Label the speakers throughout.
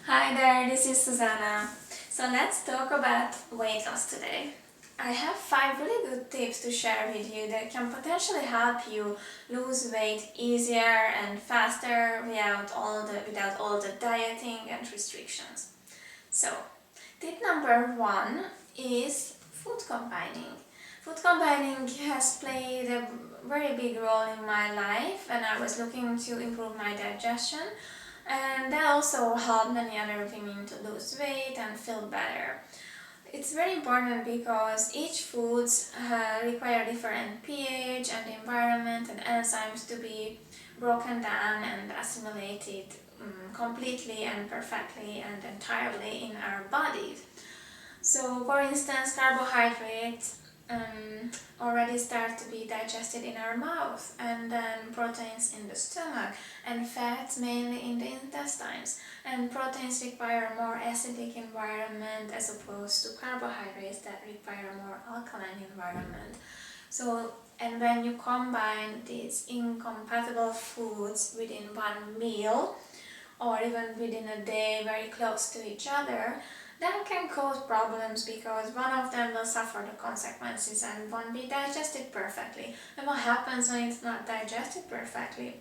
Speaker 1: Hi there, this is Susanna. So let's talk about weight loss today. I have 5 really good tips to share with you that can potentially help you lose weight easier and faster without all the dieting and restrictions. So, tip number 1 is food combining. Food combining has played a very big role in my life when I was looking to improve my digestion, and that also helped many other women to lose weight and feel better. It's very important because each foods require different pH and environment and enzymes to be broken down and assimilated completely and perfectly and entirely in our bodies. So, for instance, carbohydrates already start to be digested in our mouth, and then proteins in the stomach, and fats mainly in the intestines. And proteins require a more acidic environment as opposed to carbohydrates that require a more alkaline environment. So, and when you combine these incompatible foods within one meal, or even within a day very close to each other, that can cause problems because one of them will suffer the consequences and won't be digested perfectly. And what happens when it's not digested perfectly?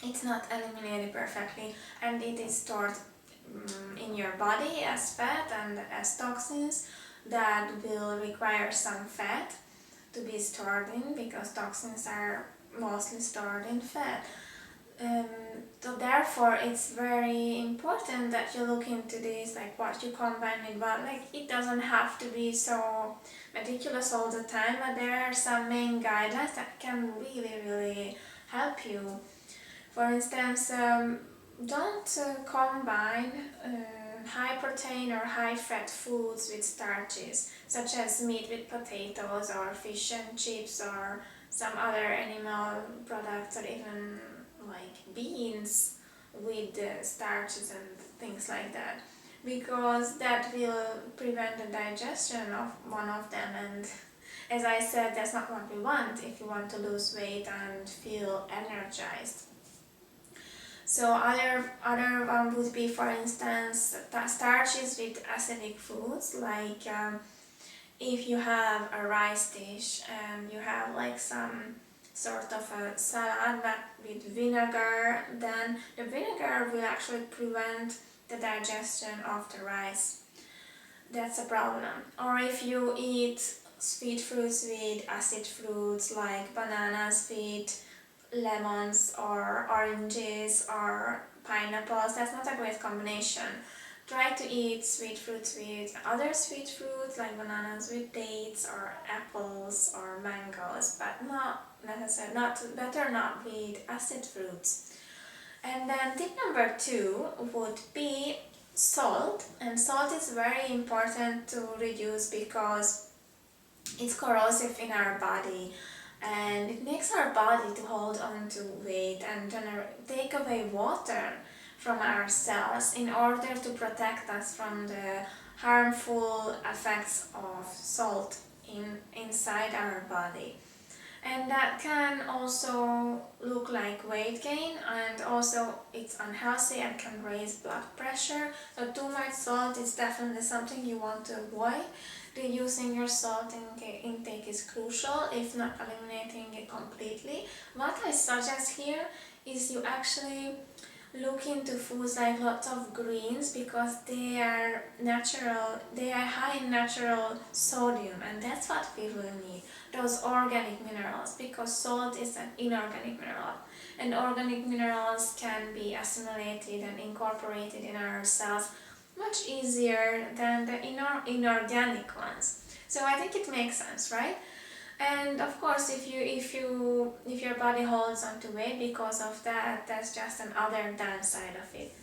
Speaker 1: It's not eliminated perfectly, and it is stored in your body as fat and as toxins that will require some fat to be stored in, because toxins are mostly stored in fat. Um, so therefore, it's very important that you look into this, like what you combine with what. Like, it doesn't have to be so meticulous all the time, but there are some main guidelines that can really help you. For instance, don't combine high protein or high fat foods with starches, such as meat with potatoes or fish and chips or some other animal products, or even like beans with starches and things like that, because that will prevent the digestion of one of them. And as I said, that's not what we want if you want to lose weight and feel energized. So other one would be, for instance, starches with acidic foods, like if you have a rice dish and you have like some sort of a salad but with vinegar, then the vinegar will actually prevent the digestion of the rice. That's a problem. Or if you eat sweet fruits with acid fruits like bananas with lemons or oranges or pineapples, that's not a great combination. Try to eat sweet fruits with other sweet fruits like bananas with dates or apples or mangoes, but not necessarily, better not with acid fruits. And then tip number 2 would be salt. And salt is very important to reduce because it's corrosive in our body, and it makes our body to hold on to weight and take away water from our cells in order to protect us from the harmful effects of salt inside our body. And that can also look like weight gain, and also it's unhealthy and can raise blood pressure. So too much salt is definitely something you want to avoid. Reducing your salt intake is crucial, if not eliminating it completely. What I suggest here is you actually look into foods like lots of greens, because they are natural, they are high in natural sodium, and that's what we really need, those organic minerals, because salt is an inorganic mineral, and organic minerals can be assimilated and incorporated in our cells much easier than the inorganic ones. So I think it makes sense, right? And of course, if your body holds on to weight because of that, that's just another downside of it.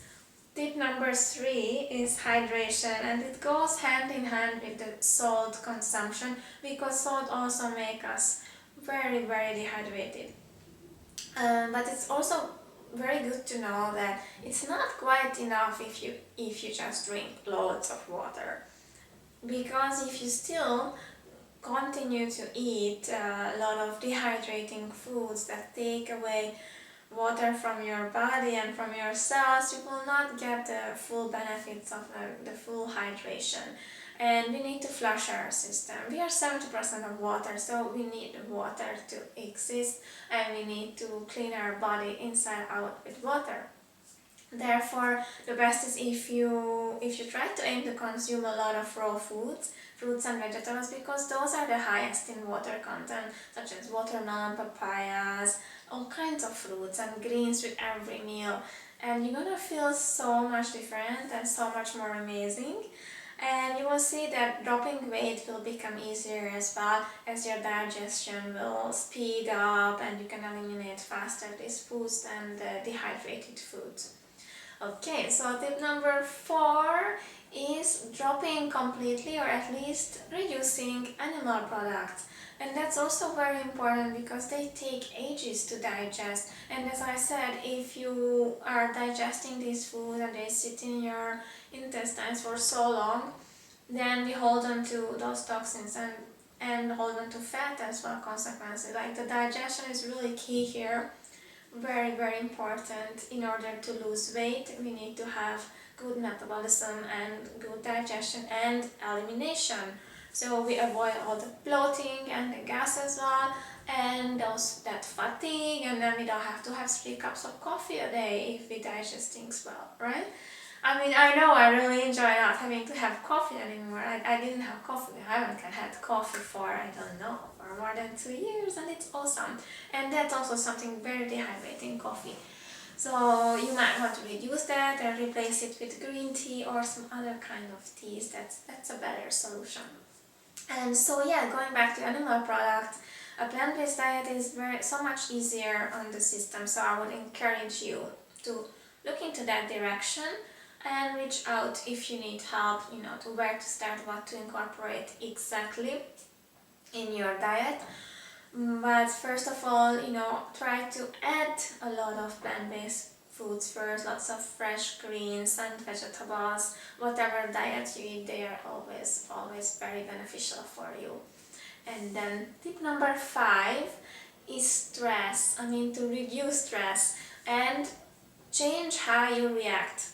Speaker 1: Tip number 3 is hydration, and it goes hand in hand with the salt consumption, because salt also makes us very dehydrated. But it's also very good to know that it's not quite enough if you just drink loads of water, because if you still continue to eat a lot of dehydrating foods that take away water from your body and from your cells, you will not get the full benefits of the full hydration. And we need to flush our system. We are 70% of water, so we need water to exist, and we need to clean our body inside out with water. Therefore, the best is if you try to aim to consume a lot of raw foods, fruits and vegetables, because those are the highest in water content, such as watermelon, papayas, all kinds of fruits and greens with every meal. And you're gonna feel so much different and so much more amazing. And you will see that dropping weight will become easier as well, as your digestion will speed up and you can eliminate faster these foods than the dehydrated foods. Okay, so tip number 4 is dropping completely, or at least reducing animal products. And that's also very important because they take ages to digest. And as I said, if you are digesting these foods and they sit in your intestines for so long, then we hold on to those toxins and hold on to fat as well, consequently. Like, the digestion is really key here. Very, very important. In order to lose weight, we need to have good metabolism and good digestion and elimination. So we avoid all the bloating and the gas as well, and that fatigue, and then we don't have to have 3 cups of coffee a day if we digest things well, right? I mean, I know I really enjoy not having to have coffee anymore. I didn't have coffee. I haven't had coffee for, I don't know, for more than 2 years, and it's awesome. And that's also something very dehydrating, coffee. So you might want to reduce that and replace it with green tea or some other kind of teas. That's a better solution. And so yeah, going back to animal products, a plant-based diet is so much easier on the system. So I would encourage you to look into that direction and reach out if you need help, to where to start, what to incorporate exactly in your diet. But first of all, try to add a lot of plant-based foods first, lots of fresh greens and vegetables. Whatever diet you eat, they are always very beneficial for you. And then tip number 5 is stress. to reduce stress and change how you react.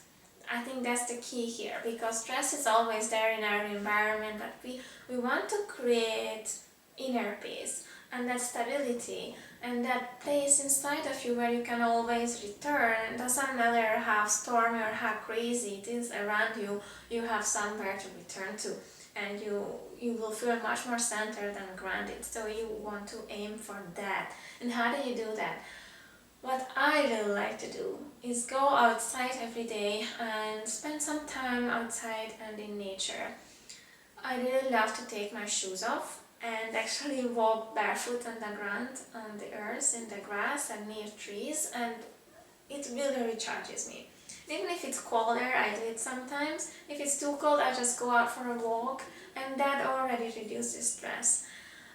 Speaker 1: I think that's the key here, because stress is always there in our environment, but we want to create inner peace and that stability and that place inside of you where you can always return. It doesn't matter how stormy or how crazy it is around you, you have somewhere to return to, and you will feel much more centered and grounded. So you want to aim for that. And how do you do that? What I really like to do is go outside every day and spend some time outside and in nature. I really love to take my shoes off and actually walk barefoot on the ground, on the earth, in the grass and near trees, and it really recharges me. Even if it's colder, I do it sometimes. If it's too cold, I just go out for a walk, and that already reduces stress.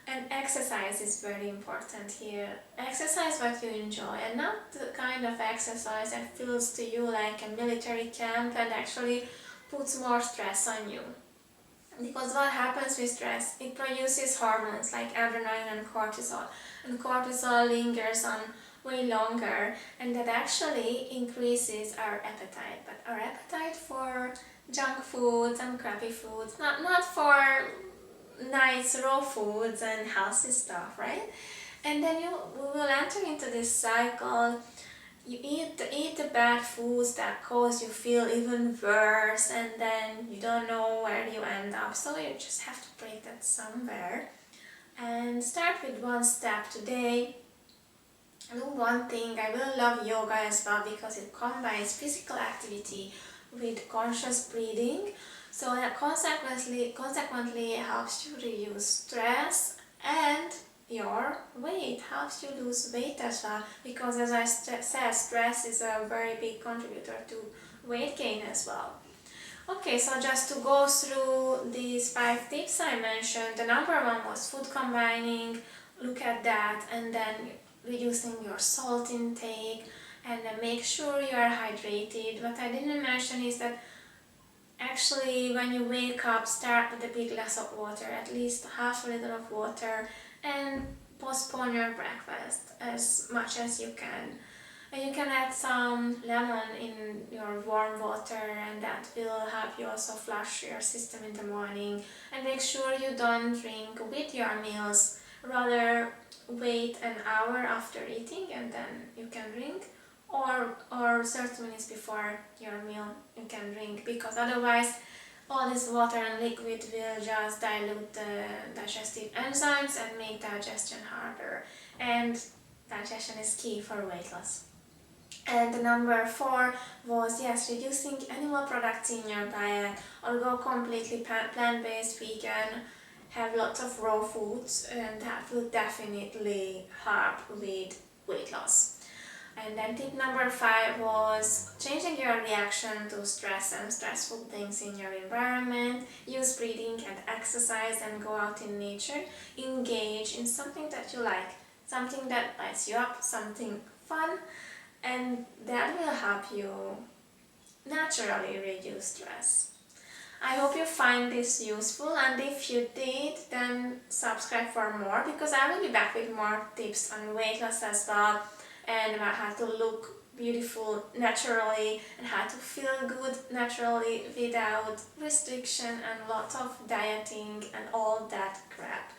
Speaker 1: And exercise is very important here. Exercise what you enjoy, and not the kind of exercise that feels to you like a military camp and actually puts more stress on you. Because what happens with stress, it produces hormones like adrenaline and cortisol. And cortisol lingers on way longer, and that actually increases our appetite. But our appetite for junk foods and crappy foods, not for nice raw foods and healthy stuff, right? And then we will enter into this cycle. You eat the bad foods that cause you feel even worse, and then you don't know where you end up. So you just have to break that somewhere and start with one step today. Do one thing. I really love yoga as well because it combines physical activity with conscious breathing. So that consequently helps you reduce stress, and your weight helps you lose weight as well, because as I said, stress is a very big contributor to weight gain as well. Okay, so just to go through these 5 tips I mentioned, the number 1 was food combining. Look at that, and then reducing your salt intake, and then make sure you are hydrated. What I didn't mention is that actually, when you wake up, start with a big glass of water, at least half a liter of water, and postpone your breakfast as much as you can. And you can add some lemon in your warm water, and that will help you also flush your system in the morning. And make sure you don't drink with your meals, rather wait an hour after eating and then you can drink, or 30 minutes before your meal you can drink, because otherwise all this water and liquid will just dilute the digestive enzymes and make digestion harder. And digestion is key for weight loss. And the number 4 was, yes, reducing animal products in your diet, or go completely plant-based, vegan, have lots of raw foods, and that will definitely help with weight loss. And then tip number 5 was changing your reaction to stress and stressful things in your environment. Use breathing and exercise and go out in nature. Engage in something that you like, something that lights you up, something fun, and that will help you naturally reduce stress. I hope you find this useful, and if you did, then subscribe for more, because I will be back with more tips on weight loss as well, and about how to look beautiful naturally and how to feel good naturally without restriction and lots of dieting and all that crap.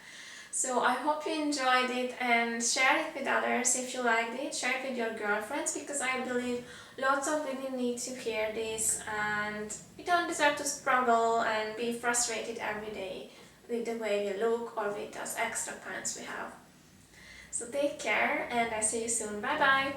Speaker 1: So I hope you enjoyed it, and share it with others if you liked it. Share it with your girlfriends, because I believe lots of women need to hear this, and we don't deserve to struggle and be frustrated every day with the way we look or with those extra pounds we have. So take care, and I see you soon. Bye bye!